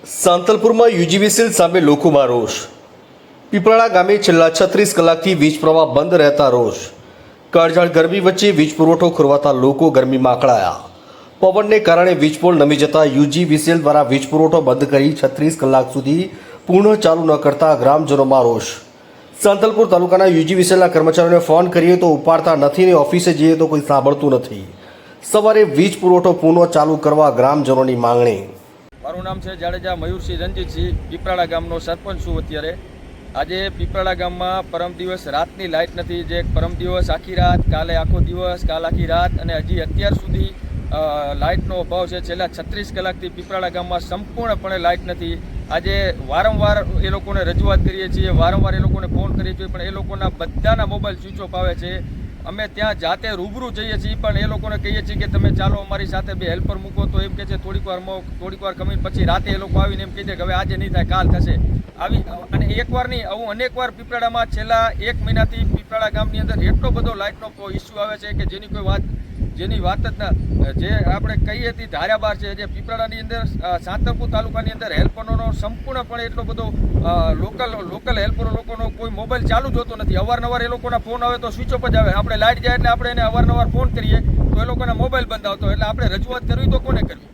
સાંતલપુરમાં UGVCL સામે લોકોમાં રોષ. પીપળાણા ગામે છેલ્લા 36 કલાકથી વીજ પ્રવાહ બંધ રહેતા રોષ. કાળઝાળ ગરમી વચ્ચે વીજ પુરવઠો ખોરવાતા લોકો ગરમીમાં અકળાયા. પવનને કારણે વીજપોલ નમી જતા યુજીવીસીએલ દ્વારા વીજ પુરવઠો બંધ કરી 36 કલાક સુધી પુનઃ ચાલુ ન કરતા ગ્રામજનોમાં રોષ. સાંતલપુર તાલુકાના યુજીવીસીએલના કર્મચારીઓને ફોન કરીએ તો ઉપાડતા નથી ને ઓફિસે જઈએ તો કોઈ સાંભળતું નથી. સવારે વીજ પુરવઠો પુનઃ ચાલુ કરવા ગ્રામજનોની માંગણી. મારું નામ છે જાડેજા મયુરસિંહ રણજીતસિંહ, પીપળાણા ગામનો સરપંચ છું અત્યારે. આજે પીપળાણા ગામમાં પરમ દિવસ રાતની લાઇટ નથી, જે પરમ દિવસ આખી રાત, કાલે આખો દિવસ, કાલ આખી રાત અને હજી અત્યાર સુધી લાઇટનો અભાવ છે. છેલ્લા 36 કલાકથી પીપળાણા ગામમાં સંપૂર્ણપણે લાઇટ નથી. આજે વારંવાર એ લોકોને રજૂઆત કરીએ છીએ, વારંવાર એ લોકોને ફોન કરીએ છીએ, પણ એ લોકોના બધાના મોબાઈલ સ્વિચ ઓફ આવે છે. અમે ત્યાં જાતે રૂબરૂ જઈએ છીએ, પણ એ લોકોને કહીએ છીએ કે તમે ચાલો અમારી સાથે બે હેલ્પર મૂકો, તો એમ કહે છે થોડીક વાર કમીને પછી રાતે એ લોકો આવીને એમ કહી દે કે હવે આજે નહીં થાય, કાલ થશે. આવી અને એકવાર નહીં, આવું અનેકવાર પીપળાણામાં છેલ્લા 1 મહિનાથી પીપળાણા ગામની અંદર એટલો બધો લાઇટનો ઇસ્યુ આવે છે કે જેની વાત જ ના, જે આપણે કહીએ હતી ધાર્યા બાર છે. જે પીપળાણાની અંદર સાંતલપુર તાલુકાની અંદર હેલ્પરોનો સંપૂર્ણપણે એટલો બધો લોકલ હેલ્પરો લોકોનો કોઈ મોબાઈલ ચાલુ જ હોતો નથી. અવારનવાર એ લોકોના ફોન આવે તો સ્વિચ ઓફ જ આવે. આપણે લાઇટ જાય એટલે આપણે એને અવારનવાર ફોન કરીએ તો એ લોકોના મોબાઈલ બંધ આવતો. એટલે આપણે રજૂઆત કરવી તો કોને કરવી?